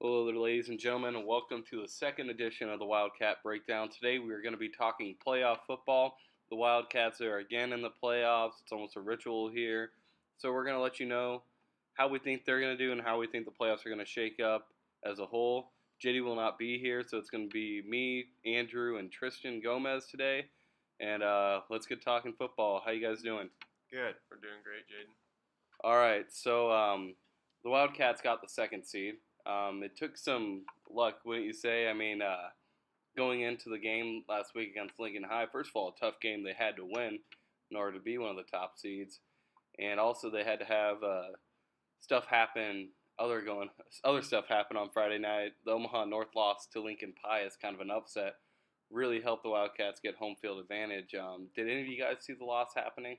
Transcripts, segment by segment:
Hello there, ladies and gentlemen, and welcome to the second edition of the Wildcat Breakdown. Today we are going to be talking playoff football. The Wildcats are again in the playoffs. It's almost a ritual here. So we're going to let you know how we think they're going to do and how we think the playoffs are going to shake up as a whole. JD will not be here, so it's going to be me, Andrew, and Tristan Gomes today. And let's get talking football. How you guys doing? Good. We're doing great, Jaden. All right, so the Wildcats got the second seed. It took some luck, wouldn't you say? Going into the game last week against Lincoln High, first of all, a tough game they had to win in order to be one of the top seeds, and also they had to have stuff happen, other stuff happen on Friday night. The Omaha North loss to Lincoln Pie is kind of an upset. Really helped the Wildcats get home field advantage. Did any of you guys see the loss happening?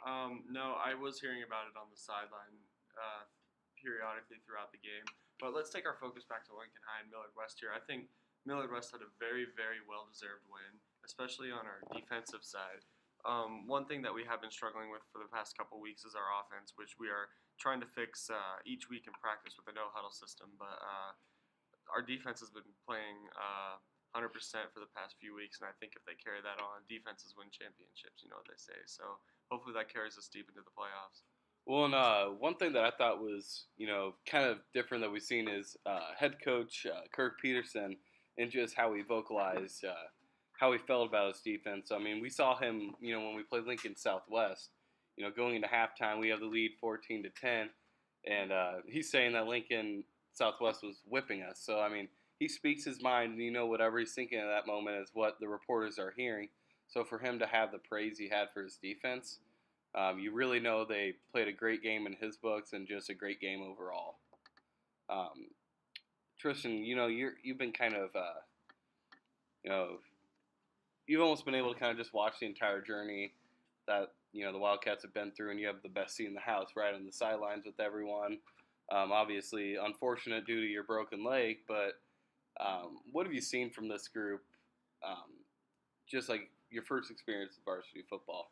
No, I was hearing about it on the sideline periodically throughout the game. But let's take our focus back to Lincoln High and Millard West here. I think Millard West had a very, very well-deserved win, especially on our defensive side. One thing that we have been struggling with for the past couple weeks is our offense, which we are trying to fix each week in practice with a no-huddle system. But our defense has been playing 100% for the past few weeks, and I think if they carry that on, defenses win championships, you know what they say. So hopefully that carries us deep into the playoffs. Well, and one thing that I thought was, kind of different that we've seen is head coach Kirk Peterson and just how he vocalized how he felt about his defense. I mean, we saw him, when we played Lincoln Southwest, going into halftime, we have the lead 14-10, and he's saying that Lincoln Southwest was whipping us. So, I mean, he speaks his mind, and whatever he's thinking at that moment is what the reporters are hearing. So for him to have the praise he had for his defense, you really know they played a great game in his books and just a great game overall. Tristan, you've been kind of, you know, you've almost been able to kind of just watch the entire journey that the Wildcats have been through, and you have the best seat in the house, right on the sidelines with everyone. Obviously, unfortunate due to your broken leg, but what have you seen from this group? Just like your first experience with varsity football.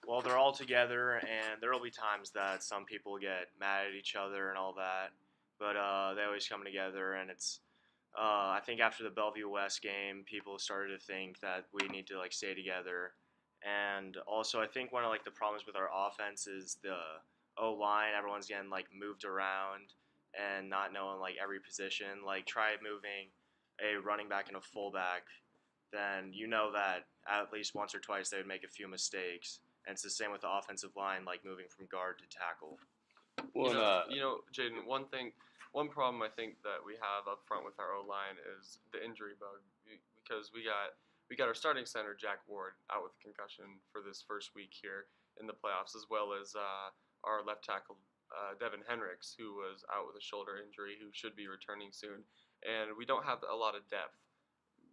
Well, they're all together, and there will be times that some people get mad at each other and all that, but they always come together, and it's. I think after the Bellevue West game, people started to think that we need to stay together, and also I think one of the problems with our offense is the O line. Everyone's getting moved around and not knowing every position. Try moving a running back and a fullback, then you know that at least once or twice they would make a few mistakes. And it's the same with the offensive line, moving from guard to tackle. Well, Jaden, one problem I think that we have up front with our O line is the injury bug, because we got our starting center Jack Ward out with concussion for this first week here in the playoffs, as well as our left tackle Devin Henricks, who was out with a shoulder injury, who should be returning soon, and we don't have a lot of depth,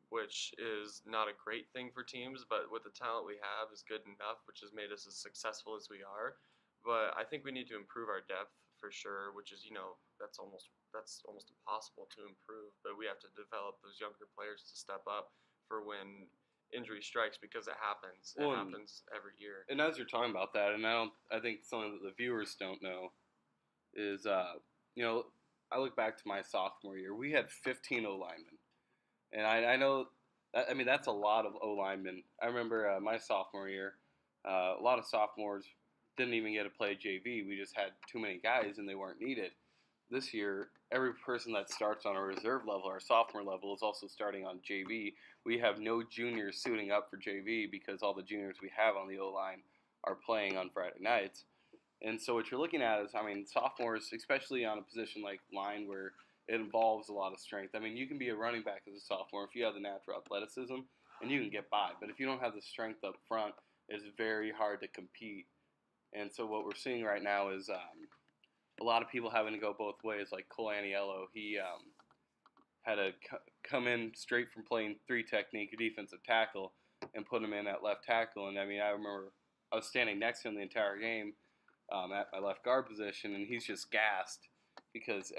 which is not a great thing for teams, but with the talent we have is good enough, which has made us as successful as we are. But I think we need to improve our depth for sure, which is that's almost impossible to improve. But we have to develop those younger players to step up for when injury strikes, because it happens. It happens every year. And as you're talking about that, and I think something that the viewers don't know is, I look back to my sophomore year. We had 15 O linemen. And I know, that's a lot of O linemen. I remember my sophomore year, a lot of sophomores didn't even get to play JV. We just had too many guys and they weren't needed. This year, every person that starts on a reserve level, our sophomore level, is also starting on JV. We have no juniors suiting up for JV because all the juniors we have on the O line are playing on Friday nights. And so what you're looking at is, sophomores, especially on a position like line where it involves a lot of strength. You can be a running back as a sophomore if you have the natural athleticism, and you can get by. But if you don't have the strength up front, it's very hard to compete. And so what we're seeing right now is a lot of people having to go both ways. Like Cole Aniello, he had to come in straight from playing 3 technique defensive tackle and put him in at left tackle. And I remember I was standing next to him the entire game at my left guard position, and he's just gassed because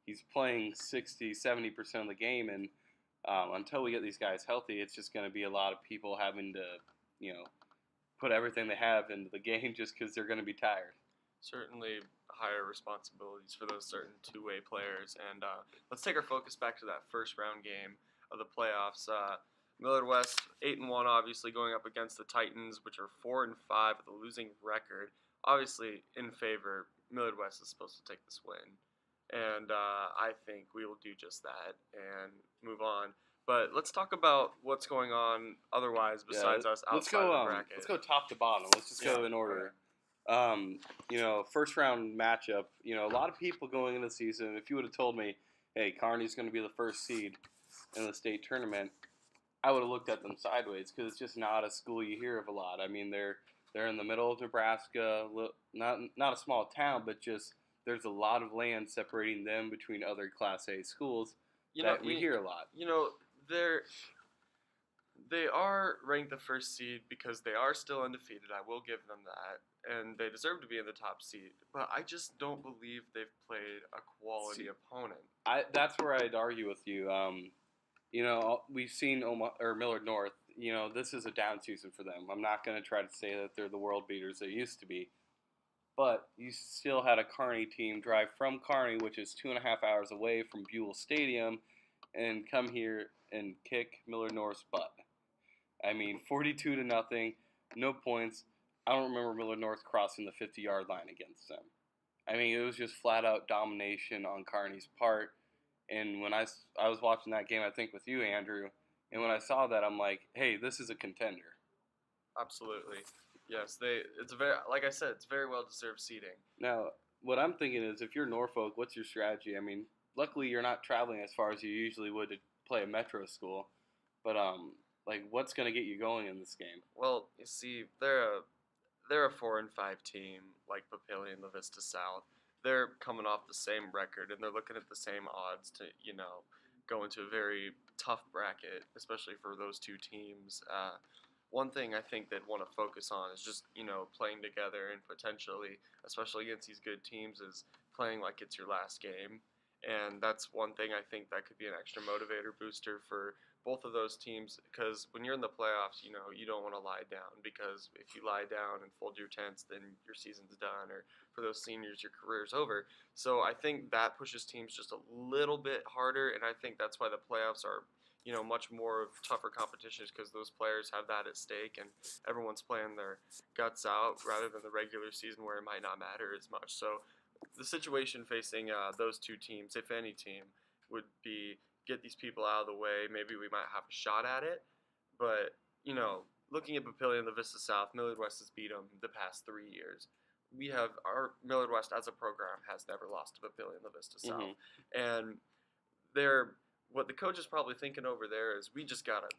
he's playing 60-70% of the game, and until we get these guys healthy, it's just going to be a lot of people having to put everything they have into the game just because they're going to be tired. Certainly, higher responsibilities for those certain two-way players. And let's take our focus back to that first round game of the playoffs. Millard West 8-1, obviously going up against the Titans, which are 4-5 with a losing record. Obviously, in favor, Millard West is supposed to take this win, and I think we will do just that and move on. But let's talk about what's going on otherwise besides us outside of the bracket. Let's go top to bottom. Let's just go in order. First round matchup. A lot of people going into the season, if you would have told me, hey, Kearney's going to be the first seed in the state tournament, I would have looked at them sideways because it's just not a school you hear of a lot. I mean, they're in the middle of Nebraska, not a small town, but just there's a lot of land separating them between other Class A schools that we hear a lot. They are ranked the first seed because they are still undefeated. I will give them that, and they deserve to be in the top seed. But I just don't believe they've played a quality opponent. That's where I'd argue with you. We've seen Omaha or Millard North. This is a down season for them. I'm not going to try to say that they're the world beaters they used to be. But you still had a Kearney team drive from Kearney, which is 2.5 hours away from Buell Stadium, and come here and kick Millard North's butt. I mean, 42-0, no points. I don't remember Millard North crossing the 50-yard line against them. I mean, it was just flat-out domination on Kearney's part. And when I was watching that game, I think with you, Andrew, and when I saw that, I'm like, hey, this is a contender. Absolutely. Yes, it's like I said, it's very well-deserved seeding. Now, what I'm thinking is, if you're Norfolk, what's your strategy? I mean, luckily you're not traveling as far as you usually would to play a metro school, but what's going to get you going in this game? Well, you see, they're a 4-5 team, like Papillion, La Vista South. They're coming off the same record, and they're looking at the same odds to, go into a very tough bracket, especially for those two teams. One thing I think they'd want to focus on is just, playing together and potentially, especially against these good teams, is playing like it's your last game. And that's one thing I think that could be an extra motivator booster for both of those teams, because when you're in the playoffs, you don't want to lie down, because if you lie down and fold your tents, then your season's done, or for those seniors, your career's over. So I think that pushes teams just a little bit harder, and I think that's why the playoffs are much more of tougher competitions, because those players have that at stake, and everyone's playing their guts out rather than the regular season where it might not matter as much. So the situation facing those two teams, if any team, would be get these people out of the way. Maybe we might have a shot at it, but looking at Papillion, the Vista South, Millard West has beat them the past 3 years. Our Millard West as a program has never lost to Papillion, the Vista South, and what the coach is probably thinking over there is we just gotta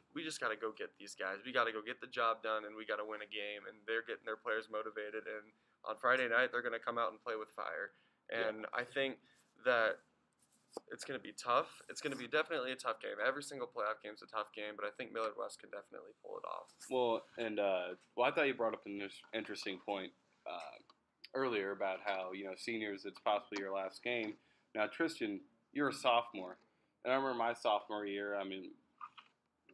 go get these guys. We gotta go get the job done, and we gotta win a game. And they're getting their players motivated. And on Friday night, they're gonna come out and play with fire. And I think that it's gonna be tough. It's gonna be definitely a tough game. Every single playoff game is a tough game, but I think Millard West can definitely pull it off. Well, and I thought you brought up an interesting point earlier about how seniors, it's possibly your last game. Now, Tristan, you're a sophomore. And I remember my sophomore year,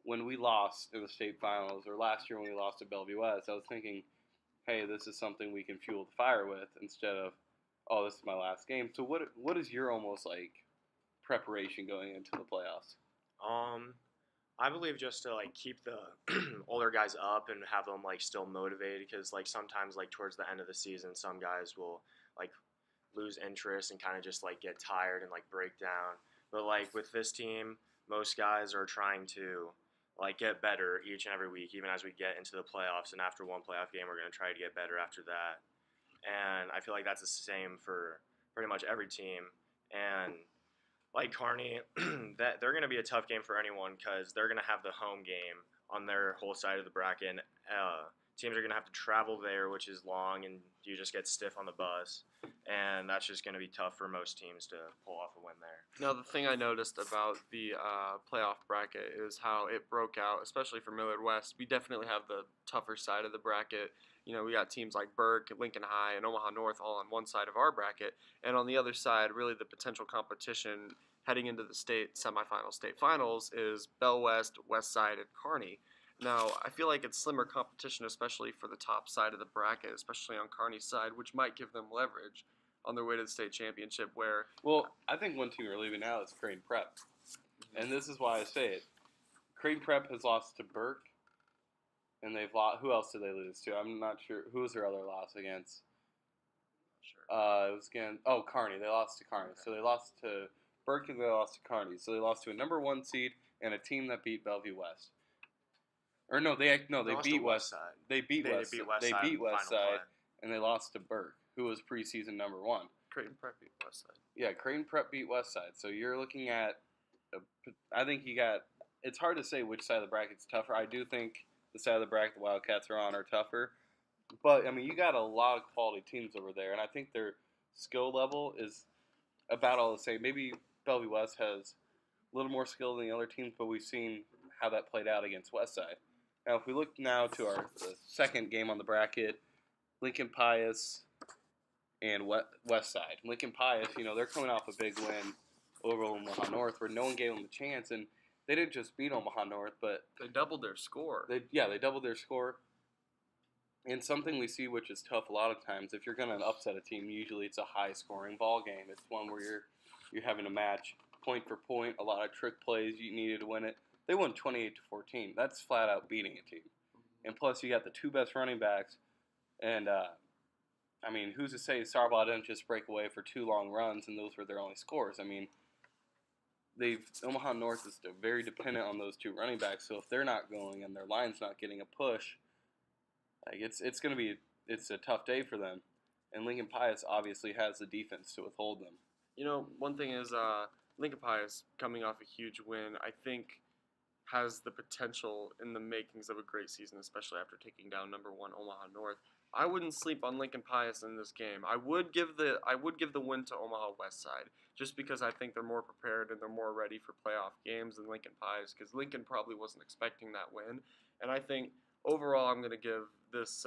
when we lost in the state finals, or last year when we lost to Bellevue West, I was thinking, hey, this is something we can fuel the fire with, instead of, oh, this is my last game. So what is your almost preparation going into the playoffs? I believe just to keep the older guys up and have them still motivated, because sometimes towards the end of the season, some guys will lose interest and kind of just get tired and break down. But with this team, most guys are trying to get better each and every week, even as we get into the playoffs. And after one playoff game, we're going to try to get better after that. And I feel like that's the same for pretty much every team. And Kearney, that they're going to be a tough game for anyone, because they're going to have the home game on their whole side of the bracket. And teams are going to have to travel there, which is long, and you just get stiff on the bus. And that's just going to be tough for most teams to pull off a win there. Now, the thing I noticed about the playoff bracket is how it broke out, especially for Millard West. We definitely have the tougher side of the bracket. We got teams like Burke, Lincoln High, and Omaha North all on one side of our bracket. And on the other side, really the potential competition heading into the state finals is Bell West, Westside, and Kearney. Now, I feel like it's slimmer competition, especially for the top side of the bracket, especially on Kearney's side, which might give them leverage. on their way to the state championship. Where Well, I think one team we're leaving out is Crane Prep, and this is why I say it. Crane Prep has lost to Burke, and they've lost. Who else did they lose to? I'm not sure. Who was their other loss against? sure. It was again. Kearney. They lost to Kearney. Okay. So they lost to Burke and they lost to Kearney. So they lost to a number 1 seed and a team that beat Bellevue West. Or no, they Lost beat to West. Westside. They beat They West. beat They Westside beat in the final Westside, play. and they lost to Burke, who was preseason number 1. Creighton Prep beat Westside. Yeah, Creighton Prep beat Westside. So you're looking at. I think you got. It's hard to say which side of the bracket's tougher. I do think the side of the bracket the Wildcats are on are tougher, but I mean you got a lot of quality teams over there, and I think their skill level is about all the same. Maybe Bellevue West has a little more skill than the other teams, but we've seen how that played out against Westside. Now, if we look now to the second game on the bracket, Lincoln Pius and Westside. Lincoln Pius, they're coming off a big win over Omaha North, where no one gave them a chance, and they didn't just beat Omaha North, but They doubled their score. they doubled their score. And something we see, which is tough a lot of times, if you're going to upset a team, usually it's a high-scoring ball game. It's one where you're having a match point for point, a lot of trick plays. You needed to win it. They won 28-14. That's flat out beating a team. And plus, you got the 2 best running backs, and I mean, who's to say Sarbaugh didn't just break away for 2 long runs and those were their only scores? I mean, Omaha North is very dependent on those 2 running backs. So if they're not going and their line's not getting a push, like it's a tough day for them. And Lincoln Pius obviously has the defense to withhold them. One thing is Lincoln Pius coming off a huge win, I think has the potential in the makings of a great season, especially after taking down number 1 Omaha North. I wouldn't sleep on Lincoln Pius in this game. I would give the win to Omaha Westside just because I think they're more prepared and they're more ready for playoff games than Lincoln Pius, because Lincoln probably wasn't expecting that win. And I think overall I'm going to give this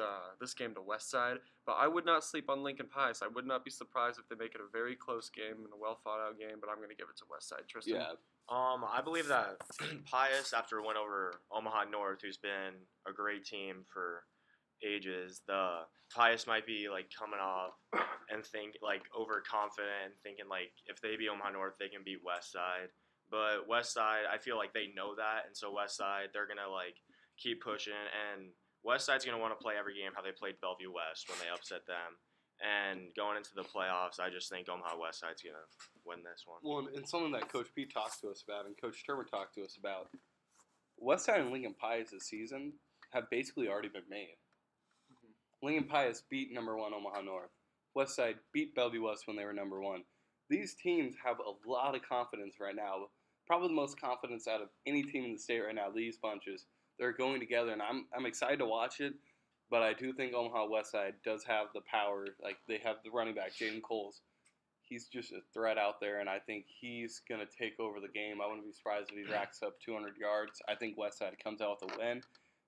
game to Westside, but I would not sleep on Lincoln Pius. I would not be surprised if they make it a very close game and a well thought out game, but I'm going to give it to Westside. Tristan? Yeah. I believe that Pius, after a win over Omaha North, who's been a great team for ages, the Pius might be coming off and overconfident and thinking if they beat Omaha North, they can beat Westside. But Westside, I feel like they know that, and so Westside, they're gonna keep pushing, and Westside's gonna want to play every game how they played Bellevue West when they upset them. And going into the playoffs, I just think Omaha Westside's gonna win this one. Well, and something that Coach Pete talked to us about and Coach Turner talked to us about, Westside and Lincoln Pius this season have basically already been made. Lincoln Pius beat number 1 Omaha North. Westside beat Bellevue West when they were number 1. These teams have a lot of confidence right now. Probably the most confidence out of any team in the state right now. These bunches, they're going together, and I'm excited to watch it. But I do think Omaha Westside does have the power. They have the running back, Jaden. He's just a threat out there, and I think he's going to take over the game. I wouldn't be surprised if he racks up 200 yards. I think Westside comes out with a win,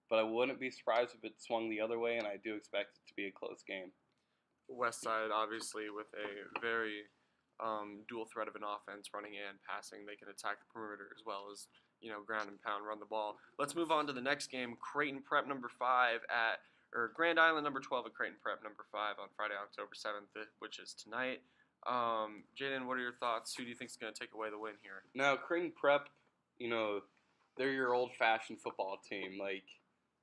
but I wouldn't be surprised if it swung the other way, and I do expect it to be a close game. Westside, obviously, with a very dual threat of an offense, running and passing. They can attack the perimeter as well as, ground and pound, run the ball. Let's move on to the next game, Creighton Prep number 5 Grand Island number 12 at Creighton Prep number 5 on Friday, October 7th, which is tonight. Jaden, what are your thoughts? Who do you think is going to take away the win here? Now, Creighton Prep, they're your old-fashioned football team.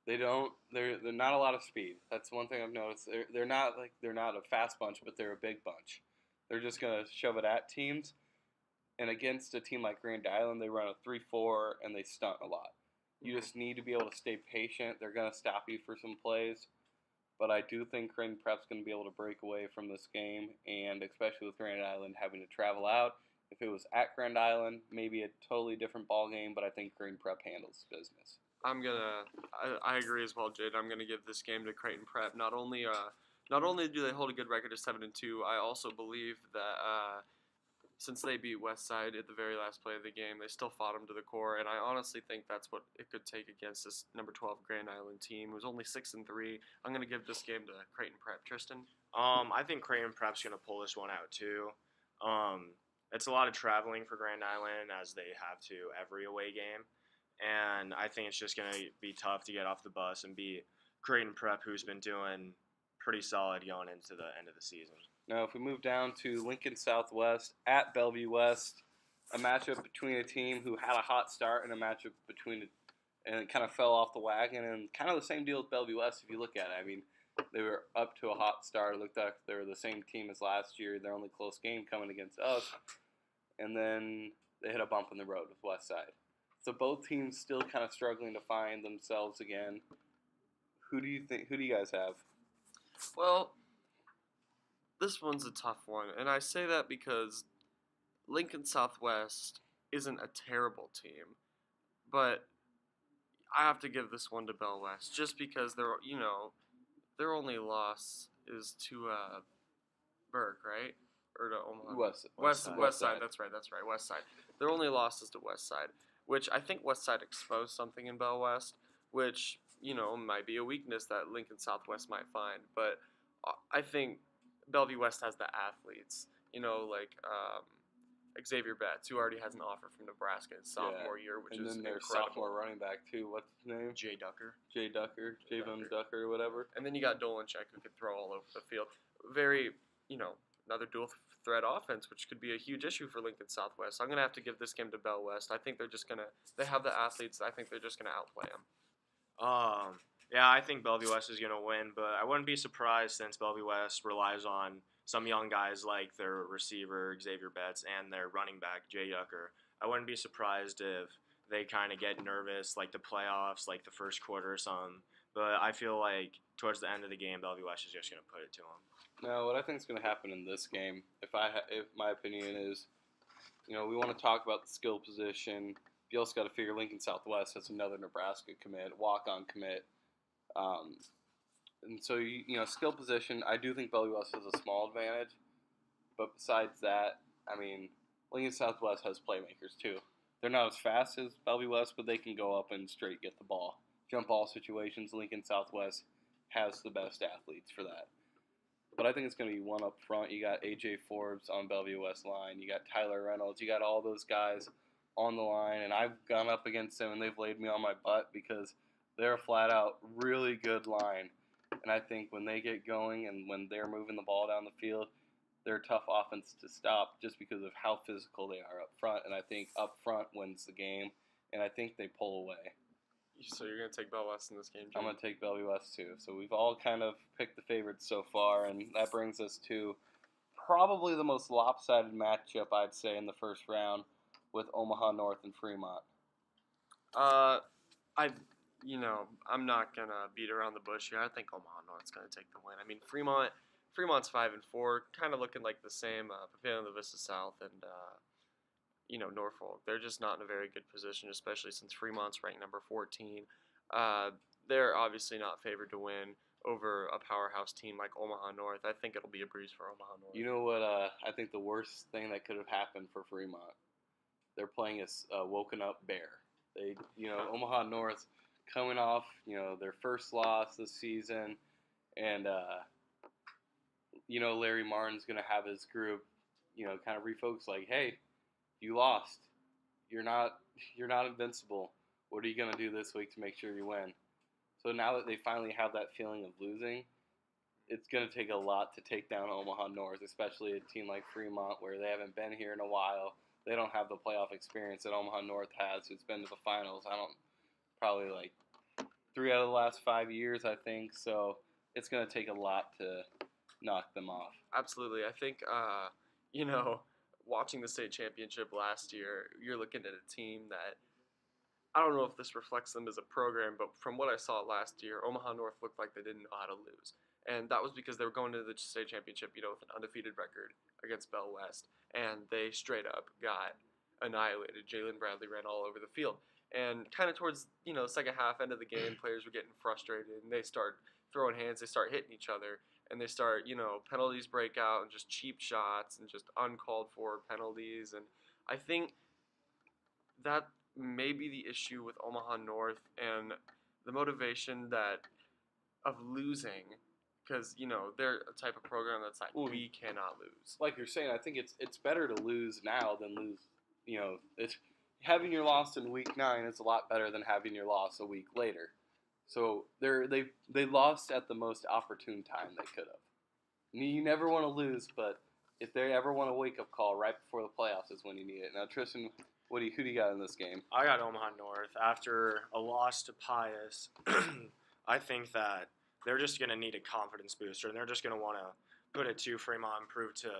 They're not a lot of speed. That's one thing I've noticed. They're not a fast bunch, but they're a big bunch. They're just gonna shove it at teams, and against a team like Grand Island, they run a 3-4 and they stunt a lot. You just need to be able to stay patient. They're gonna stop you for some plays, but I do think Creighton Prep's gonna be able to break away from this game, and especially with Grand Island having to travel out. If it was at Grand Island, maybe a totally different ball game, but I think Creighton Prep handles business. I agree as well, Jade. I'm gonna give this game to Creighton Prep. Not only do they hold a good record of 7-2, I also believe that since they beat Westside at the very last play of the game, they still fought them to the core, and I honestly think that's what it could take against this number 12 Grand Island team, who's only 6-3. I'm gonna give this game to Creighton Prep. Tristan? I think Creighton Prep's gonna pull this one out too. It's a lot of traveling for Grand Island, as they have to every away game. And I think it's just going to be tough to get off the bus and beat Creighton Prep, who's been doing pretty solid going into the end of the season. Now, if we move down to Lincoln Southwest at Bellevue West, a matchup between a team who had a hot start and a matchup between and it kind of fell off the wagon, and kind of the same deal with Bellevue West if you look at it. I mean, they were up to a hot start. It looked like they were the same team as last year. Their only close game coming against us, and then they hit a bump in the road with Westside. So both teams still kind of struggling to find themselves again. Who do you guys have? Well, this one's a tough one, and I say that because Lincoln Southwest isn't a terrible team, but I have to give this one to Bell West just because their only loss is to Burke, right? Or to Omaha. Westside. That's right. Westside. Their only loss is to Westside, which I think Westside exposed something in Bell West, which might be a weakness that Lincoln Southwest might find. But I think Bellevue West has the athletes, like Xavier Betts, who already has an offer from Nebraska his sophomore year, which is incredible. And then their sophomore running back, too. What's his name? Jay Ducker, Javon Ducker, or whatever. And then you got Dolanchek, who could throw all over the field. Very, another dual threat offense, which could be a huge issue for Lincoln Southwest. So I'm going to have to give this game to Bell West. I think they have the athletes. I think they're just going to outplay them. Yeah, I think Bellevue West is going to win, but I wouldn't be surprised since Bellevue West relies on some young guys like their receiver, Xavier Betts, and their running back, Jay Ducker. I wouldn't be surprised if they kind of get nervous, like the playoffs, like the first quarter or something. But I feel like towards the end of the game, Bellevue West is just going to put it to them. Now, what I think is going to happen in this game, if my opinion is, we want to talk about the skill position. You also got to figure Lincoln Southwest has another Nebraska commit, walk-on commit. And so, skill position, I do think Bellevue West has a small advantage. But besides that, I mean, Lincoln Southwest has playmakers too. They're not as fast as Bellevue West, but they can go up and straight get the ball. Jump ball situations, Lincoln Southwest has the best athletes for that. But I think it's going to be one up front. You got A.J. Forbes on Bellevue West line. You got Tyler Reynolds. You got all those guys on the line. And I've gone up against them, and they've laid me on my butt because they're a flat-out really good line. And I think when they get going and when they're moving the ball down the field, they're a tough offense to stop just because of how physical they are up front. And I think up front wins the game, and I think they pull away. So you're going to take Bell West in this game, Jaden? I'm going to take Bellevue West, too. So we've all kind of picked the favorites so far, and that brings us to probably the most lopsided matchup, I'd say, in the first round with Omaha North and Fremont. I'm not going to beat around the bush here. I think Omaha North's going to take the win. I mean, Fremont's 5-4, kind of looking like the same Pavilion La Vista South and Norfolk. They're just not in a very good position, especially since Fremont's ranked number 14. They're obviously not favored to win over a powerhouse team like Omaha North. I think it'll be a breeze for Omaha North. You know what? I think the worst thing that could have happened for Fremont, they're playing a woken up bear. Omaha North coming off their first loss this season, and Larry Martin's gonna have his group kind of refocus like, hey, you lost. You're not invincible. What are you going to do this week to make sure you win? So now that they finally have that feeling of losing, it's going to take a lot to take down Omaha North, especially a team like Fremont where they haven't been here in a while. They don't have the playoff experience that Omaha North has, who's been to the finals. Probably like 3 out of the last 5 years, I think. So it's going to take a lot to knock them off. Absolutely. I think, watching the state championship last year, you're looking at a team that, I don't know if this reflects them as a program, but from what I saw last year, Omaha North looked like they didn't know how to lose. And that was because they were going to the state championship, with an undefeated record against Bell West. And they straight up got annihilated. Jalen Bradley ran all over the field. And kind of towards, second half, end of the game, players were getting frustrated. And they start throwing hands. They start hitting each other. And they start, penalties break out and just cheap shots and just uncalled for penalties. And I think that may be the issue with Omaha North and the motivation of losing, because, they're a type of program that's like, we cannot lose. Like you're saying, I think it's better to lose now than lose, it's having your loss in week 9 is a lot better than having your loss a week later. So they lost at the most opportune time they could have. You never want to lose, but if they ever want a wake-up call right before the playoffs is when you need it. Now, Tristan, who do you got in this game? I got Omaha North. After a loss to Pius, I think that they're just going to need a confidence booster, and they're just going to want to put it to Fremont and prove to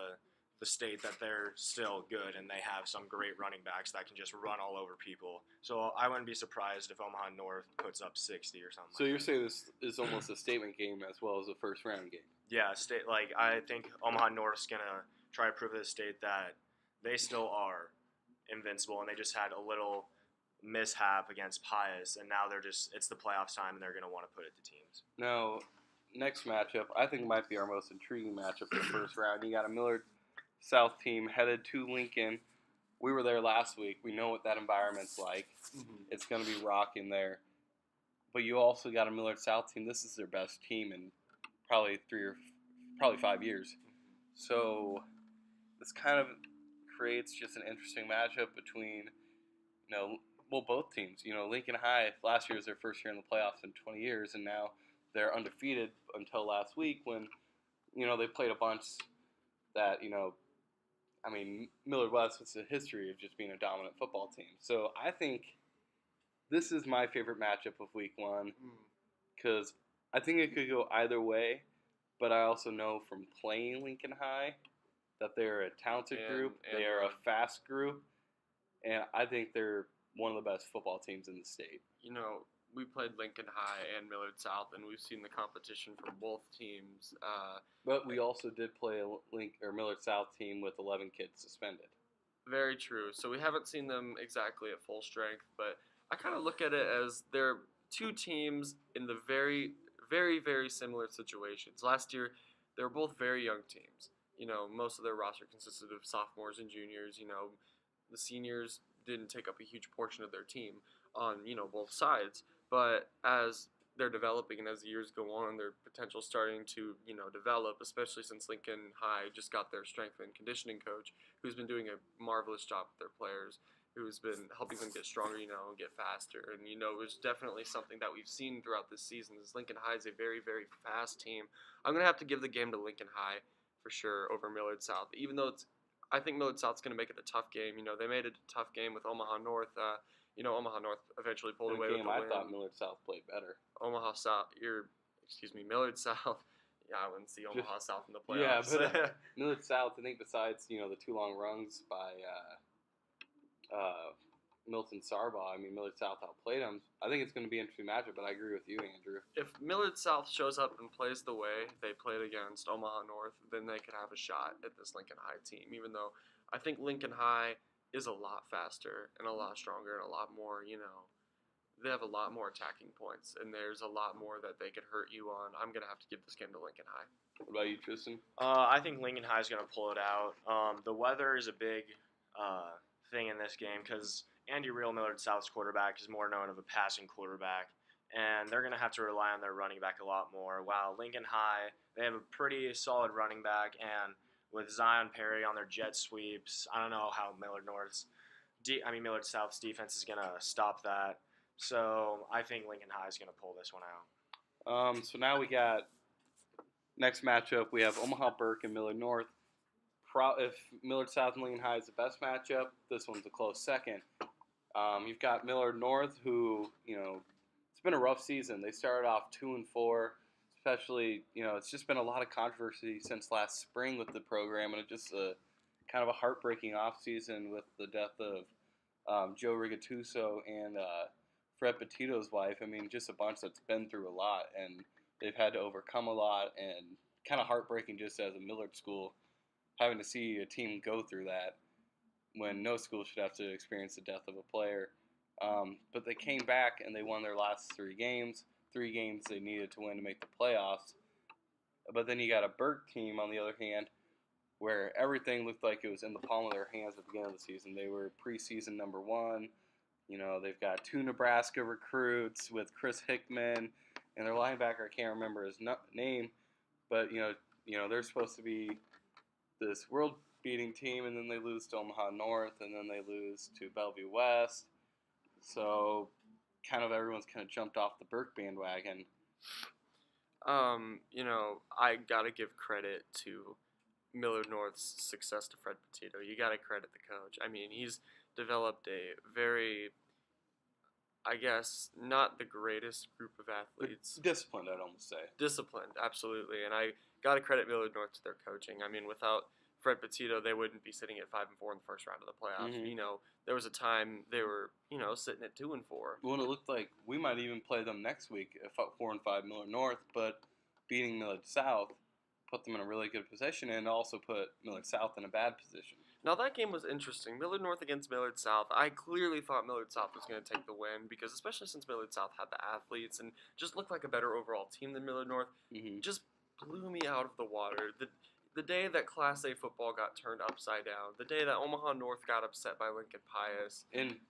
the state that they're still good and they have some great running backs that can just run all over people. So I wouldn't be surprised if Omaha North puts up 60 or something. So you're saying this is almost a statement game as well as a first-round game? Yeah, I think Omaha North's going to try to prove to the state that they still are invincible, and they just had a little mishap against Pius, and now it's the playoffs time, and they're going to want to put it to teams. Now, next matchup, I think might be our most intriguing matchup in the first round. You got a Millard South team headed to Lincoln. We were there last week. We know what that environment's like. Mm-hmm. It's going to be rocking there. But you also got a Millard South team. This is their best team in probably 5 years. So this kind of creates just an interesting matchup between, both teams. Lincoln High last year was their first year in the playoffs in 20 years, and now they're undefeated until last week when, they played a bunch that, Millard West has a history of just being a dominant football team. So I think this is my favorite matchup of week one because I think it could go either way, but I also know from playing Lincoln High that they're a talented group, they are a fast group, and I think they're one of the best football teams in the state. We played Lincoln High and Millard South, and we've seen the competition from both teams. But we also did play a Millard South team with 11 kids suspended. Very true. So we haven't seen them exactly at full strength, but I kind of look at it as they're two teams in the very, very, very similar situations. Last year, they were both very young teams. Most of their roster consisted of sophomores and juniors. The seniors didn't take up a huge portion of their team on, both sides. But as they're developing and as the years go on, their potential starting to, develop, especially since Lincoln High just got their strength and conditioning coach, who's been doing a marvelous job with their players, who's been helping them get stronger, and get faster. And, it's definitely something that we've seen throughout this season is Lincoln High is a very, very fast team. I'm going to have to give the game to Lincoln High for sure over Millard South, even though I think Millard South's going to make it a tough game. They made it a tough game with Omaha North. Omaha North eventually pulled away with the win. I thought Millard South played better. Millard South. Yeah, I wouldn't see Omaha South in the playoffs. Yeah, but Millard South, I think besides, the two long runs by Milton Sarbaugh, Millard South outplayed them. I think it's going to be an interesting matchup, but I agree with you, Andrew. If Millard South shows up and plays the way they played against Omaha North, then they could have a shot at this Lincoln High team, even though I think Lincoln High is a lot faster and a lot stronger and a lot more, they have a lot more attacking points, and there's a lot more that they could hurt you on. I'm going to have to give this game to Lincoln High. What about you, Tristan? I think Lincoln High is going to pull it out. The weather is a big thing in this game because Andy Real, Millard South's quarterback, is more known of a passing quarterback, and they're going to have to rely on their running back a lot more. While Lincoln High, they have a pretty solid running back, and with Zion Perry on their jet sweeps, I don't know how Millard South's defense is going to stop that. So I think Lincoln High is going to pull this one out. So now we got next matchup. We have Omaha Burke and Millard North. If Millard South and Lincoln High is the best matchup, this one's a close second. You've got Millard North, who it's been a rough season. They started off 2-4. Especially, it's just been a lot of controversy since last spring with the program, and it's just kind of a heartbreaking offseason with the death of Joe Rigatuso and Fred Petito's wife. Just a bunch that's been through a lot, and they've had to overcome a lot, and kind of heartbreaking just as a Millard school, having to see a team go through that when no school should have to experience the death of a player. But they came back, and they won their last 3 games. 3 games they needed to win to make the playoffs. But then you got a Burke team, on the other hand, where everything looked like it was in the palm of their hands at the beginning of the season. They were preseason number 1. They've got 2 Nebraska recruits with Chris Hickman, and their linebacker, I can't remember his name, but, they're supposed to be this world-beating team, and then they lose to Omaha North, and then they lose to Bellevue West. So everyone's kind of jumped off the Burke bandwagon. I gotta give credit to Millard North's success to Fred Petito. You gotta credit the coach. I mean, he's developed a very, I guess, not the greatest group of athletes. Disciplined, I'd almost say. Disciplined, absolutely, and I gotta credit Millard North to their coaching. I mean, without Fred Petito, they wouldn't be sitting at 5-4 in the first round of the playoffs. Mhm. There was a time they were, sitting at 2-4. Well, it looked like we might even play them next week at 4-5 Millard North, but beating Millard South put them in a really good position and also put Millard South in a bad position. Now that game was interesting. Millard North against Millard South. I clearly thought Millard South was going to take the win because, especially since Millard South had the athletes and just looked like a better overall team than Millard North, just blew me out of the water. The day that Class A football got turned upside down, the day that Omaha North got upset by Lincoln Pius, and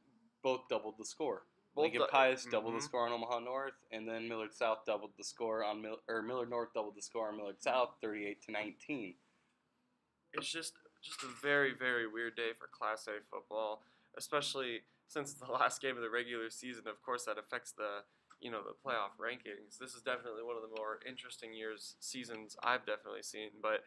both doubled the score. Lincoln Pius doubled the score on Omaha North, and then Millard South doubled the score on Millard North doubled the score on Millard South, 38-19. It's just a very, very weird day for Class A football, especially since it's the last game of the regular season. Of course, that affects the playoff rankings. This is definitely one of the more interesting seasons I've definitely seen. But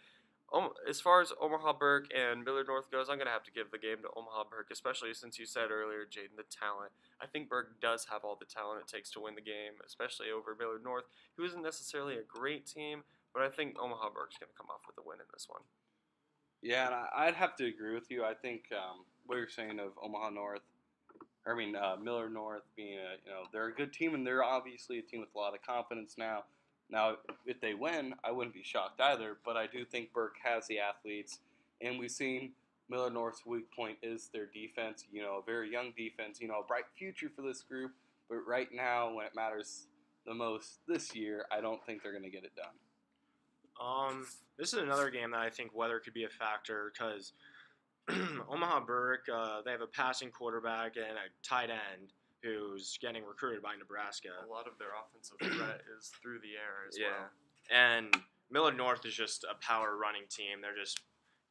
as far as Omaha Burke and Millard North goes, I'm going to have to give the game to Omaha Burke, especially since you said earlier, Jaden, the talent. I think Burke does have all the talent it takes to win the game, especially over Millard North, who isn't necessarily a great team, but I think Omaha Burke's going to come off with a win in this one. Yeah, and I'd have to agree with you. I think what you're saying of Millard North being they're a good team, and they're obviously a team with a lot of confidence now. Now, if they win, I wouldn't be shocked either, but I do think Burke has the athletes, and we've seen Millard North's weak point is their defense, a very young defense, a bright future for this group, but right now, when it matters the most this year, I don't think they're going to get it done. This is another game that I think weather could be a factor because Omaha Burke, they have a passing quarterback and a tight end who's getting recruited by Nebraska. A lot of their offensive threat is through the air as well. And Millard North is just a power running team. They're just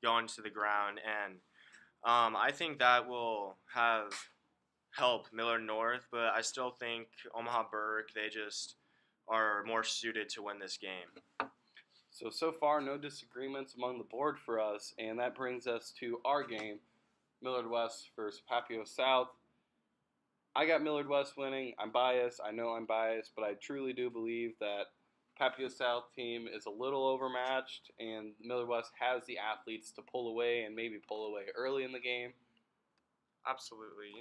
going to the ground, and I think that will help Millard North, but I still think Omaha Burke, they just are more suited to win this game. So far, no disagreements among the board for us, and that brings us to our game, Millard West versus Papio South. I got Millard West winning. I'm biased. I know I'm biased, but I truly do believe that Papio South team is a little overmatched, and Millard West has the athletes to pull away and maybe pull away early in the game. Absolutely.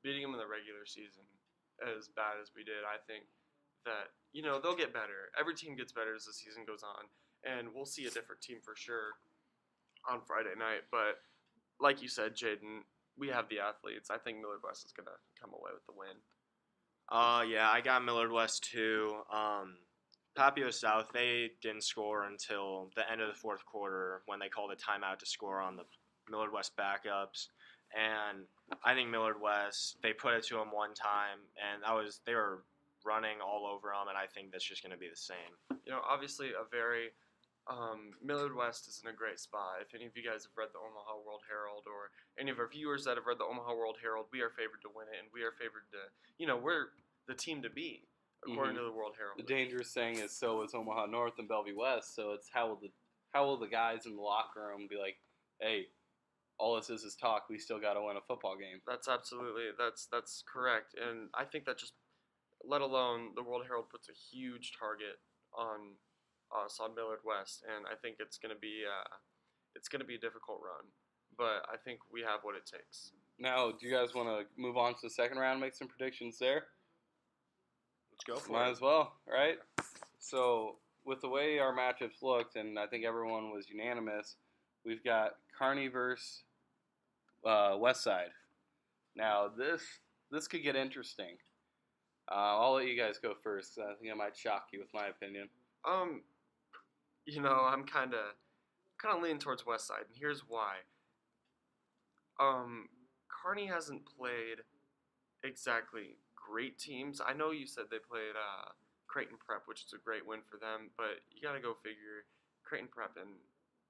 Beating them in the regular season as bad as we did, I think that, they'll get better. Every team gets better as the season goes on, and we'll see a different team for sure on Friday night. But like you said, Jaden, we have the athletes. I think Millard West is going to come away with the win. Yeah, I got Millard West too. Papio South, they didn't score until the end of the fourth quarter when they called a timeout to score on the Millard West backups. And I think Millard West, they put it to them one time, and they were running all over them, and I think that's just going to be the same. Obviously a very Millard West is in a great spot. If any of you guys have read the Omaha World Herald, or any of our viewers that have read the Omaha World Herald, we are favored to win it, and we are favored to, we're the team to beat, according to the World Herald. The dangerous saying is, so is Omaha North and Bellevue West, so it's how will the guys in the locker room be like, hey, all this is talk, we still got to win a football game. That's correct, and I think that just, let alone the World Herald puts a huge target on us on Millard West, and I think it's gonna be a difficult run, but I think we have what it takes. Now, do you guys want to move on to the second round and make some predictions there? Let's go for it. Might as well, right? So, with the way our matchups looked, and I think everyone was unanimous, we've got Kearney versus Westside. Now, this could get interesting. I'll let you guys go first. I think I might shock you with my opinion. I'm kind of leaning towards Westside, and here's why. Kearney hasn't played exactly great teams. I know you said they played Creighton Prep, which is a great win for them, but you got to go figure Creighton Prep and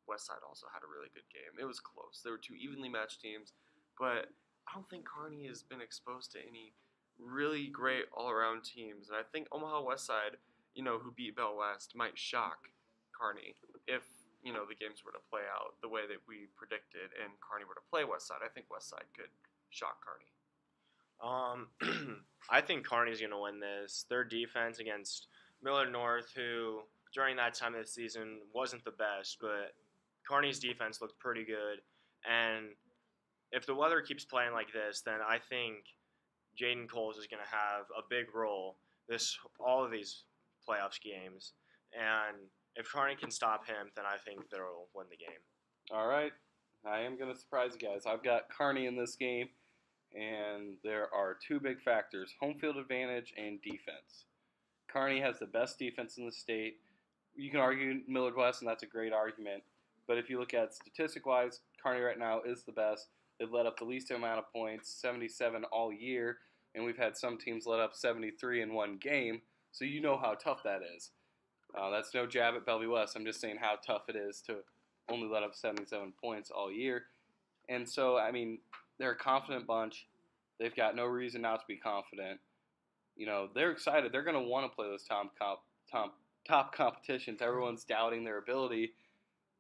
Westside also had a really good game. It was close. They were two evenly matched teams, but I don't think Kearney has been exposed to any really great all-around teams, and I think Omaha Westside, who beat Bell West might shock Kearney if, the games were to play out the way that we predicted and Kearney were to play Westside. I think Westside could shock Kearney. I think Kearney's going to win this. Their defense against Millard North, who during that time of the season wasn't the best, but Kearney's defense looked pretty good. And if the weather keeps playing like this, then I think Jaden Coles is going to have a big role all of these playoffs games. And if Kearney can stop him, then I think they'll win the game. All right. I am going to surprise you guys. I've got Kearney in this game, and there are two big factors, home field advantage and defense. Kearney has the best defense in the state. You can argue Millard West, and that's a great argument. But if you look at statistic-wise, Kearney right now is the best. They've let up the least amount of points, 77 all year, and we've had some teams let up 73 in one game, so you know how tough that is. That's no jab at Bellevue West. I'm just saying how tough it is to only let up 77 points all year. And so, I mean, they're a confident bunch. They've got no reason not to be confident. They're excited. They're going to want to play those top competitions. Everyone's doubting their ability.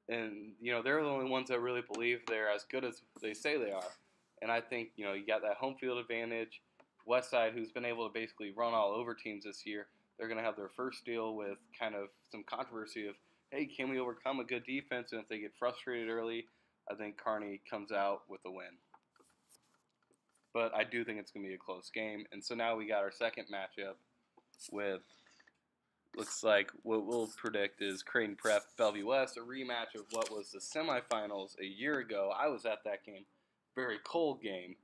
And, they're the only ones that really believe they're as good as they say they are. And I think, you got that home field advantage. Westside, who's been able to basically run all over teams this year, they're going to have their first deal with kind of some controversy of, hey, can we overcome a good defense? And if they get frustrated early, I think Kearney comes out with a win. But I do think it's going to be a close game. And so now we got our second matchup with, looks like what we'll predict is Creighton Prep, Bellevue West, a rematch of what was the semifinals a year ago. I was at that game. Very cold game.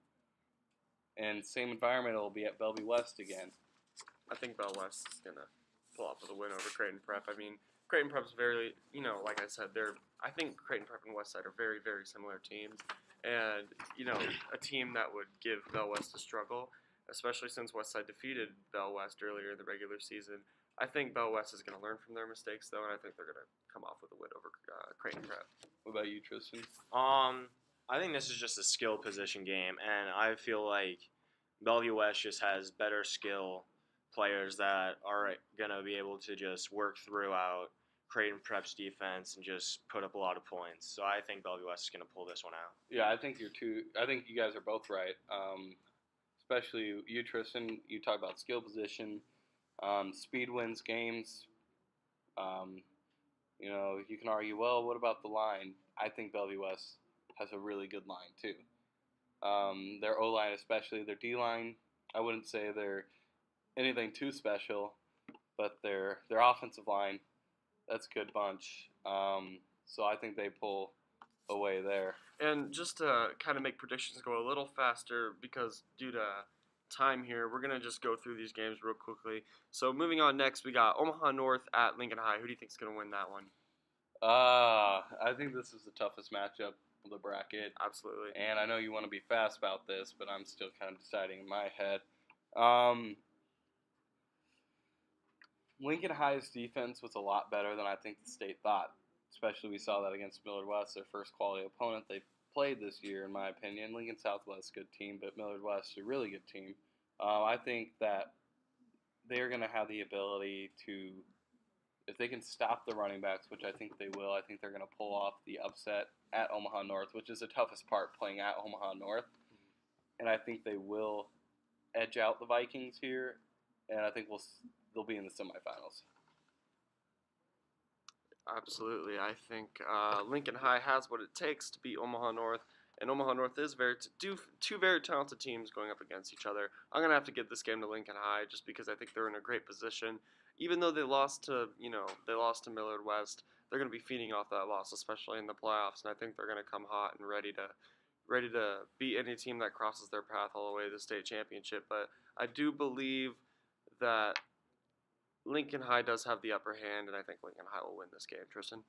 And same environment, it'll be at Bellevue West again. I think Bell West is going to pull off with a win over Creighton Prep. I mean, Creighton Prep's very, like I said, I think Creighton Prep and Westside are very, very similar teams. And, a team that would give Bell West a struggle, especially since Westside defeated Bell West earlier in the regular season. I think Bell West is going to learn from their mistakes, though, and I think they're going to come off with a win over Creighton Prep. What about you, Tristan? I think this is just a skill position game, and I feel like Bellevue West just has better skill players that are going to be able to just work throughout Creighton Prep's defense and just put up a lot of points. So I think Bellevue West is going to pull this one out. Yeah, I think you guys are both right. Especially you, Tristan. You talk about skill position. Speed wins games. You can argue, well, what about the line? I think Bellevue West has a really good line, too. Their O-line especially, their D-line, I wouldn't say they're anything too special, but their offensive line, that's a good bunch. So I think they pull away there. And just to kind of make predictions go a little faster, because due to time here, we're going to just go through these games real quickly. So moving on next, we got Omaha North at Lincoln High. Who do you think is going to win that one? I think this is the toughest matchup of the bracket. Absolutely. And I know you want to be fast about this, but I'm still kind of deciding in my head. Lincoln High's defense was a lot better than I think the state thought. Especially we saw that against Millard West, their first quality opponent they played this year, in my opinion. Lincoln Southwest, good team, but Millard West, a really good team. I think that they're going to have the ability to, if they can stop the running backs, which I think they will, I think they're going to pull off the upset at Omaha North, which is the toughest part, playing at Omaha North. And I think they will edge out the Vikings here, and I think they'll be in the semifinals. Absolutely. I think Lincoln High has what it takes to beat Omaha North, and Omaha North is two very talented teams going up against each other. I'm going to have to give this game to Lincoln High just because I think they're in a great position. Even though they lost to Millard West, they're going to be feeding off that loss, especially in the playoffs, and I think they're going to come hot and ready to beat any team that crosses their path all the way to the state championship. But I do believe that Lincoln High does have the upper hand, and I think Lincoln High will win this game. Tristan?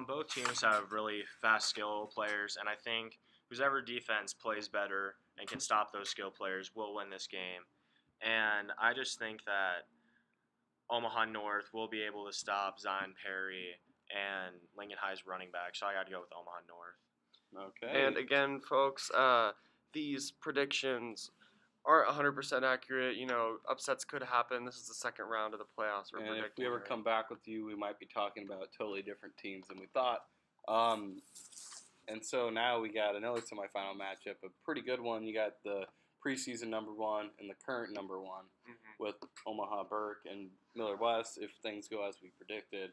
Both teams have really fast skill players, and I think whoever defense plays better and can stop those skill players will win this game. And I just think that Omaha North will be able to stop Zion Perry and Lincoln High's running back, so I got to go with Omaha North. Okay. And again, folks, these predictions aren't 100% accurate. You know, upsets could happen. This is the second round of the playoffs. We're And if predicting. we ever right? come back with you, we might be talking about totally different teams than we thought. And so now we got another semifinal matchup, a pretty good one. You got the preseason number 1 and the current number 1 with Omaha Burke and Millard West, if things go as we predicted.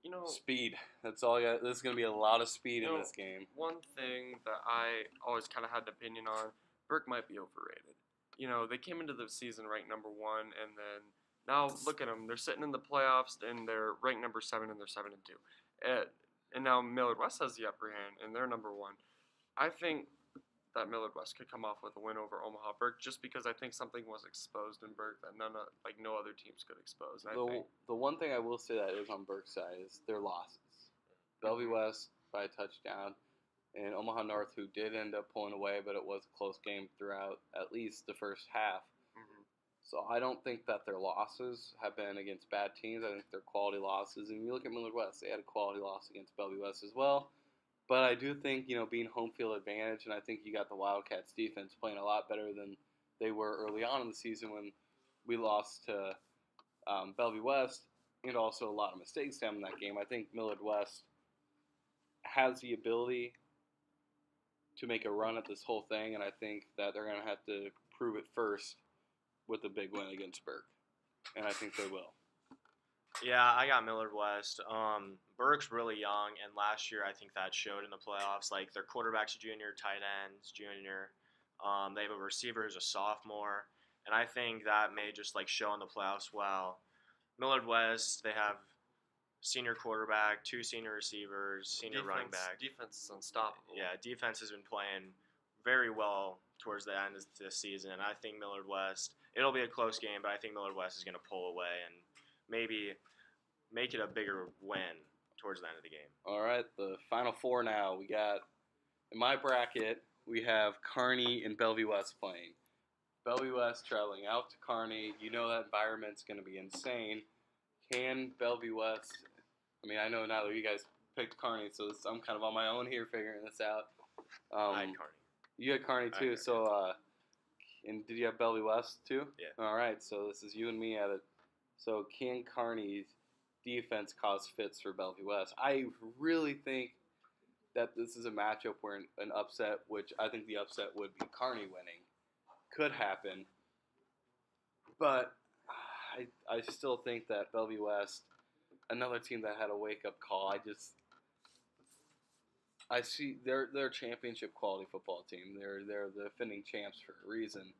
You know, Speed. That's all I got. There's going to be a lot of speed in know, this game. one thing that I always kind of had an opinion on, Burke might be overrated. You know, they came into the season ranked number 1, and then now look at them. They're sitting in the playoffs, and they're ranked number 7, and they're 7-2. And now Millard West has the upper hand, and they're number 1. I think that Millard West could come off with a win over Omaha Burke, just because I think something was exposed in Burke that no other teams could expose. And The one thing I will say that is on Burke's side is their losses. Bellevue West by a touchdown, and Omaha North, who did end up pulling away, but it was a close game throughout at least the first half. So I don't think that their losses have been against bad teams. I think they're quality losses. And you look at Millard West, they had a quality loss against Bellevue West as well. But I do think, being home field advantage, and I think you got the Wildcats defense playing a lot better than they were early on in the season when we lost to Bellevue West, and also a lot of mistakes down in that game. I think Millard West has the ability to make a run at this whole thing, and I think that they're going to have to prove it first with a big win against Burke, and I think they will. Yeah, I got Millard West. Burke's really young, and last year I think that showed in the playoffs. Like, their quarterback's a junior, tight end's junior. They have a receiver who's a sophomore, and I think that may just show in the playoffs well. Millard West, they have senior quarterback, 2 senior receivers, senior running back. Defense is unstoppable. Yeah, defense has been playing very well towards the end of this season. I think Millard West, it'll be a close game, but I think Millard West is going to pull away and maybe make it a bigger win towards the end of the game. All right, the Final Four now. We got, in my bracket, we have Kearney and Bellevue West playing. Bellevue West traveling out to Kearney. You know that environment's going to be insane. Can Bellevue West, I know now that you guys picked Kearney, so I'm kind of on my own here figuring this out. I had Kearney. You had Kearney too, so, and did you have Bellevue West too? Yeah. All right, so this is you and me at it. So can Kearney's defense cause fits for Bellevue West? I really think that this is a matchup where an upset, which I think the upset would be Kearney winning, could happen. But I still think that Bellevue West, another team that had a wake-up call, I see they're a championship quality football team. They're the defending champs for a reason.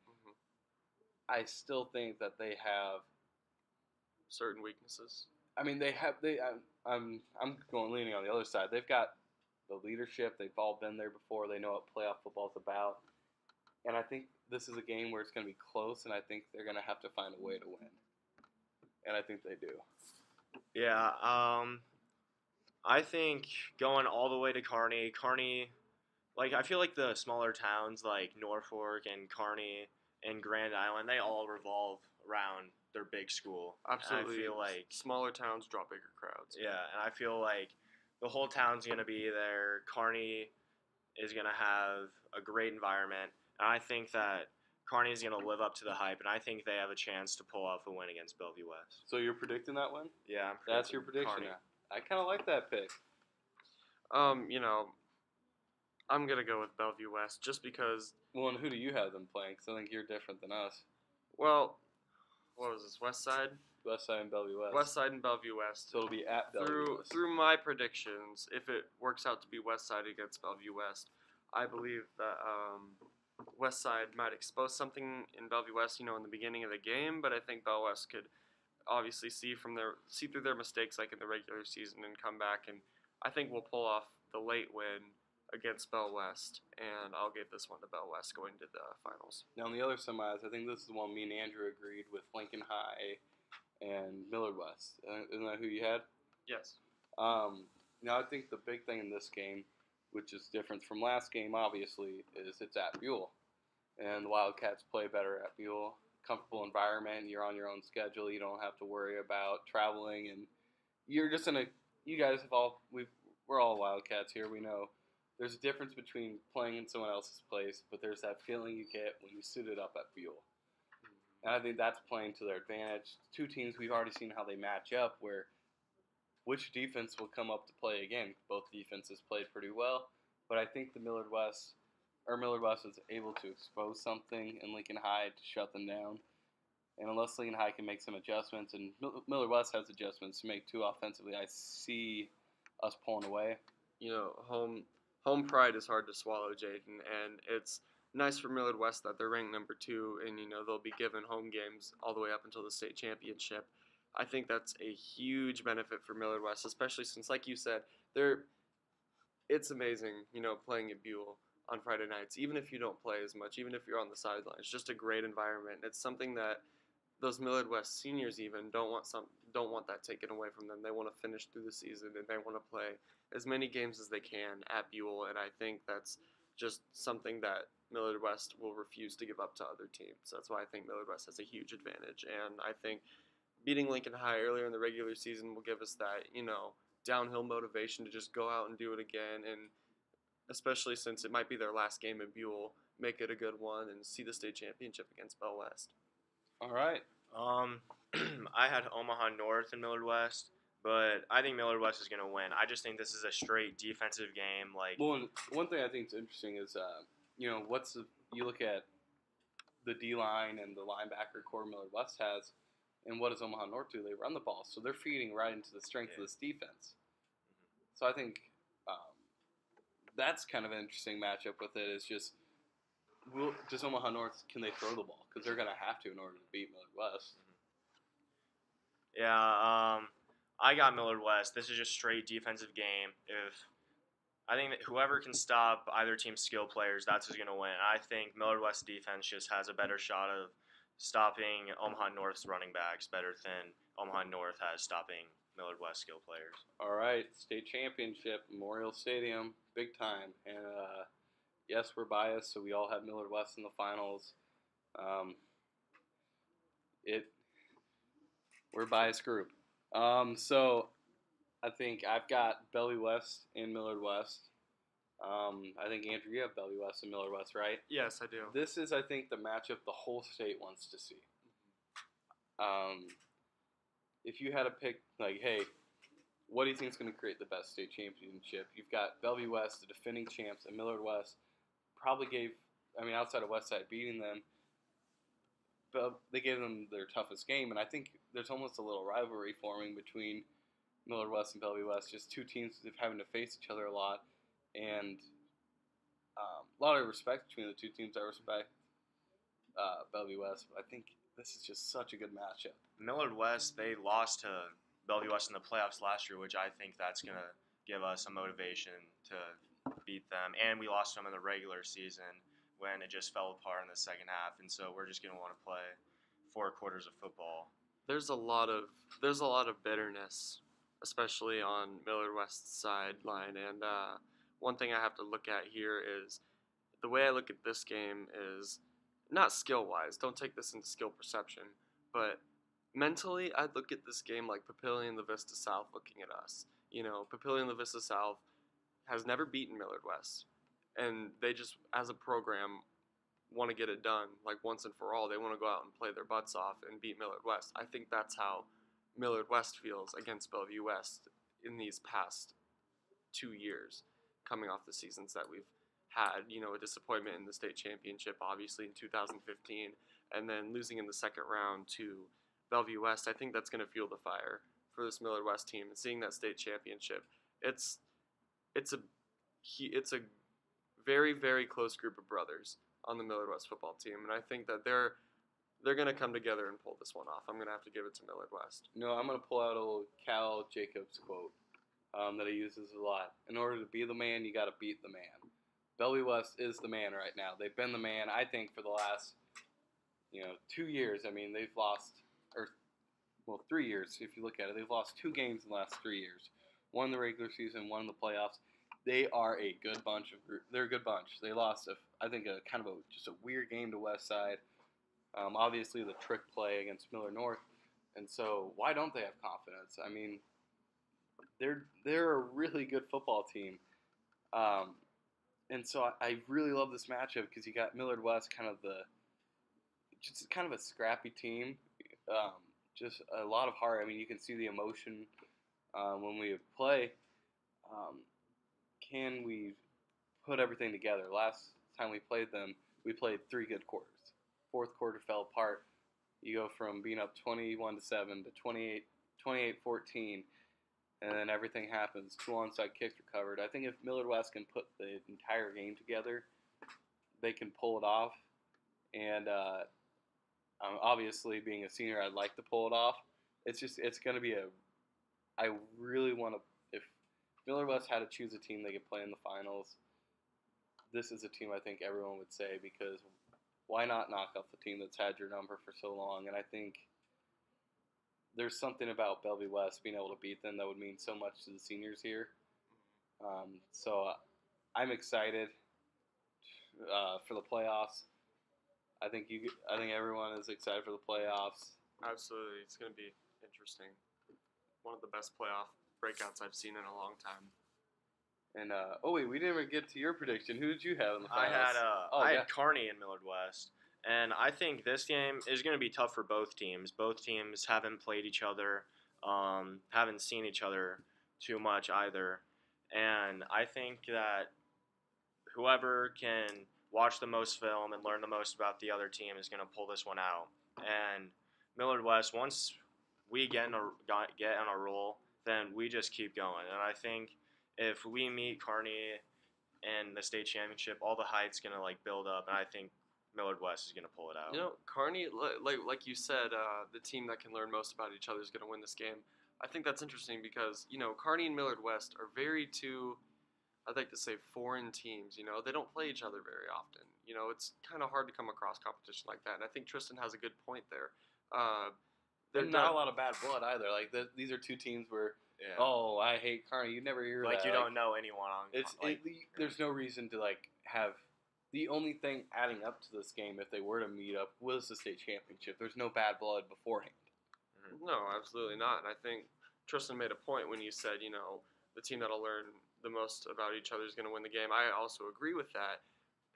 I still think that they have certain weaknesses. I'm leaning on the other side. They've got the leadership. They've all been there before. They know what playoff football's about. And I think this is a game where it's going to be close, and I think they're going to have to find a way to win. And I think they do. Yeah, I think going all the way to Kearney, I feel like the smaller towns like Norfolk and Kearney and Grand Island, they all revolve around their big school. Absolutely. And I feel like smaller towns draw bigger crowds. Yeah, and I feel like the whole town's going to be there. Kearney is going to have a great environment, and I think that Kearney is going to live up to the hype, and I think they have a chance to pull off a win against Bellevue West. So you're predicting that win? Yeah, that's your prediction. Kearney. I kind of like that pick. I'm going to go with Bellevue West just because... Well, and who do you have them playing? Because I think you're different than us. Well, what was this, Westside? Westside and Bellevue West. Westside and Bellevue West. So it'll be at Bellevue West. Through my predictions, if it works out to be Westside against Bellevue West, I believe that Westside might expose something in Bellevue West, in the beginning of the game, but I think Bell West could obviously see through their mistakes like in the regular season and come back, and I think we'll pull off the late win against Bell West, and I'll give this one to Bell West going to the finals. Now, in the other semis, I think this is the one me and Andrew agreed with Lincoln High and Millard West. Isn't that who you had? Yes. Now, I think the big thing in this game, which is different from last game, obviously, is it's at Buell. And the Wildcats play better at Buell. Comfortable environment. You're on your own schedule. You don't have to worry about traveling. And you're just you guys have we're all Wildcats here. We know there's a difference between playing in someone else's place, but there's that feeling you get when you suit it up at Buell. And I think that's playing to their advantage. Two teams, we've already seen how they match up, where which defense will come up to play again. Both defenses played pretty well, but I think the Millard West was able to expose something in Lincoln High to shut them down. And unless Lincoln High can make some adjustments, and Millard West has adjustments to make too offensively, I see us pulling away. You know, home pride is hard to swallow, Jaden, and it's nice for Millard West that they're ranked number 2, and they'll be given home games all the way up until the state championship. I think that's a huge benefit for Millard West, especially since, like you said, it's amazing, playing at Buell on Friday nights, even if you don't play as much, even if you're on the sidelines. It's just a great environment. It's something that those Millard West seniors even don't want that taken away from them. They want to finish through the season, and they want to play as many games as they can at Buell, and I think that's just something that Millard West will refuse to give up to other teams. That's why I think Millard West has a huge advantage, and I think beating Lincoln High earlier in the regular season will give us that, downhill motivation to just go out and do it again, and especially since it might be their last game at Buell, make it a good one and see the state championship against Bell West. All right. I had Omaha North and Millard West, but I think Millard West is going to win. I just think this is a straight defensive game. Well, one thing I think is interesting is, you look at the D-line and the linebacker core Millard West has, and what does Omaha North do? They run the ball, so they're feeding right into the strength of this defense. So I think that's kind of an interesting matchup with it. Is just, does Omaha North, can they throw the ball? Because they're going to have to in order to beat Millard West. Yeah, I got Millard West. This is just straight defensive game. I think that whoever can stop either team's skill players, that's who's going to win. I think Millard West defense just has a better shot of stopping Omaha North's running backs better than Omaha North has stopping Millard West skill players. All right, state championship, Memorial Stadium, big time. And yes, we're biased, so we all have Millard West in the finals. We're a biased group. So I think I've got Bellevue West and Millard West. I think, Andrew, you have Bellevue West and Millard West, right? Yes, I do. This is, I think, the matchup the whole state wants to see. If you had to pick, hey, what do you think is going to create the best state championship? You've got Bellevue West, the defending champs, and Millard West probably outside of Westside beating them, but they gave them their toughest game, and I think there's almost a little rivalry forming between Millard West and Bellevue West, just two teams having to face each other a lot, and a lot of respect between the two teams. I respect Bellevue West, but I think this is just such a good matchup. Millard West, they lost to Bellevue West in the playoffs last year, which I think that's going to give us some motivation to beat them, and we lost them in the regular season when it just fell apart in the second half, and so we're just going to want to play 4 quarters of football. There's a lot of bitterness, especially on Millard West's sideline, and one thing I have to look at here is the way I look at this game is not skill-wise. Don't take this into skill perception, but mentally, I'd look at this game like Papillion La Vista South looking at us. Papillion La Vista South has never beaten Millard West, and they just, as a program, want to get it done, once and for all. They want to go out and play their butts off and beat Millard West. I think that's how Millard West feels against Bellevue West in these past 2 years, coming off the seasons that we've had. A disappointment in the state championship, obviously, in 2015, and then losing in the second round to Bellevue West. I think that's going to fuel the fire for this Millard West team, and seeing that state championship, it's a very, very close group of brothers on the Millard West football team, and I think that they're going to come together and pull this one off. I'm going to have to give it to Millard West. I'm going to pull out a little Cal Jacobs quote that he uses a lot. In order to be the man, you got to beat the man. Bellevue West is the man right now. They've been the man, I think, for the last 2 years. They've lost, 3 years if you look at it. They've lost 2 games in the last 3 years. One in the regular season, one in the playoffs. They are a good bunch of group. They're a good bunch. They lost, just a weird game to Westside. Obviously, the trick play against Millard North, and so why don't they have confidence? They're a really good football team. And so I really love this matchup because you got Millard West, just kind of a scrappy team. Just a lot of heart. I mean, you can see the emotion when we play. Can we put everything together? Last time we played them, we played 3 good quarters. Fourth quarter fell apart. You go from being up 21-7 to 28-14, and then everything happens. 2 onside kicks recovered. I think if Millard West can put the entire game together, they can pull it off. And obviously, being a senior, I'd like to pull it off. It's going to be I really want to. If Millard West had to choose a team they could play in the finals, this is a team I think everyone would say, because why not knock off the team that's had your number for so long? And I think there's something about Bellevue West being able to beat them that would mean so much to the seniors here. So I'm excited for the playoffs. I think everyone is excited for the playoffs. Absolutely, it's going to be interesting. One of the best playoff breakouts I've seen in a long time. And wait, we didn't even get to your prediction. Who did you have in the finals? I had Kearney and Millard West, and I think this game is going to be tough for both teams. Both teams haven't played each other, haven't seen each other too much either, and I think that whoever can watch the most film and learn the most about the other team is going to pull this one out. And Millard West, once we get on a roll, then we just keep going. And I think if we meet Kearney in the state championship, all the hype's going to build up, and I think Millard West is going to pull it out. Kearney, like you said, the team that can learn most about each other is going to win this game. I think that's interesting because, Kearney and Millard West are two, I'd like to say, foreign teams. They don't play each other very often. It's kind of hard to come across competition like that, and I think Tristan has a good point there. There's not a lot of bad blood either. These are 2 teams where, oh, I hate Kearney. You never hear that. You don't know anyone on. There's no reason to have. The only thing adding up to this game, if they were to meet up, was the state championship. There's no bad blood beforehand. Mm-hmm. No, absolutely not. And I think Tristan made a point when you said, the team that'll learn the most about each other is going to win the game. I also agree with that.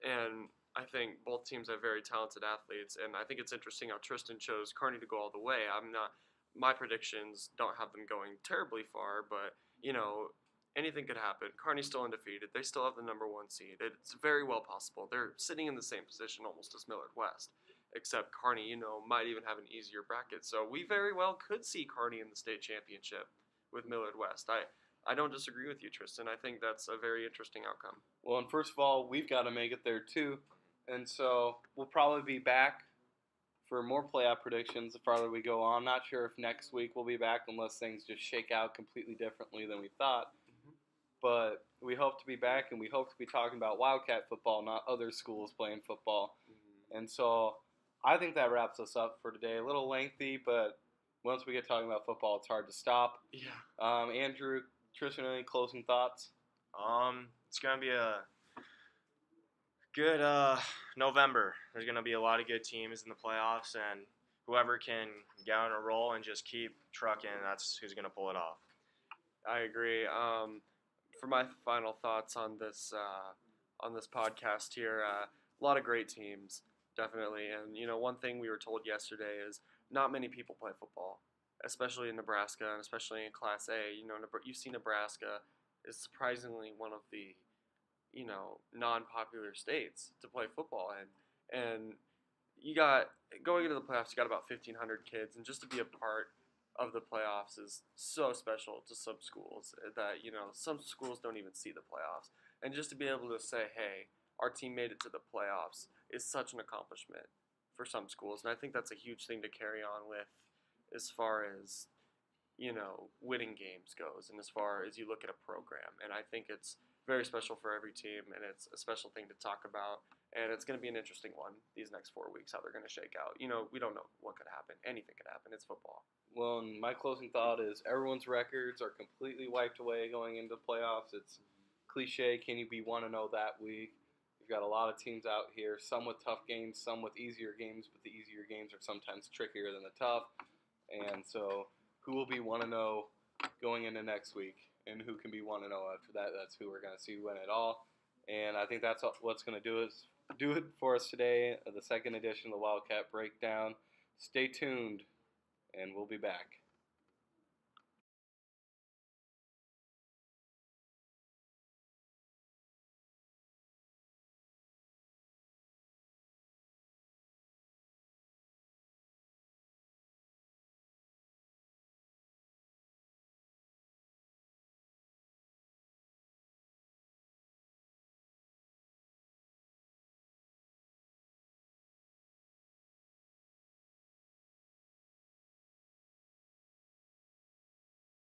And I think both teams have very talented athletes, and I think it's interesting how Tristan chose Kearney to go all the way. My predictions don't have them going terribly far, but, anything could happen. Kearney's still undefeated. They still have the number 1 seed. It's very well possible. They're sitting in the same position almost as Millard West, except Kearney, might even have an easier bracket. So we very well could see Kearney in the state championship with Millard West. I don't disagree with you, Tristan. I think that's a very interesting outcome. Well, and first of all, we've got to make it there too. And so we'll probably be back for more playoff predictions the farther we go on. I'm not sure if next week we'll be back unless things just shake out completely differently than we thought. Mm-hmm. But we hope to be back, and we hope to be talking about Wildcat football, not other schools playing football. Mm-hmm. And so I think that wraps us up for today. A little lengthy, but once we get talking about football, it's hard to stop. Yeah. Andrew, Tristan, any closing thoughts? It's going to be a good November. There's going to be a lot of good teams in the playoffs, and whoever can get on a roll and just keep trucking, that's who's going to pull it off. I agree. For my final thoughts on this podcast here, a lot of great teams, definitely. And one thing we were told yesterday is not many people play football, especially in Nebraska and especially in Class A. You see Nebraska is surprisingly one of the non-popular states to play football in. And you got, going into the playoffs, you got about 1,500 kids, and just to be a part of the playoffs is so special to some schools that, some schools don't even see the playoffs. And just to be able to say, hey, our team made it to the playoffs is such an accomplishment for some schools. And I think that's a huge thing to carry on with as far as, winning games goes, and as far as you look at a program. And I think it's very special for every team, and it's a special thing to talk about. And it's going to be an interesting one these next 4 weeks, how they're going to shake out. We don't know what could happen. Anything could happen. It's football. Well, and my closing thought is everyone's records are completely wiped away going into the playoffs. It's cliche, can you be 1-0 that week? You've got a lot of teams out here, some with tough games, some with easier games, but the easier games are sometimes trickier than the tough. And so who will be 1-0 going into next week? And who can be 1-0 after that? That's who we're going to see win it all. And I think that's what's going to do it for us today, the second edition of the Wildcat Breakdown. Stay tuned, and we'll be back.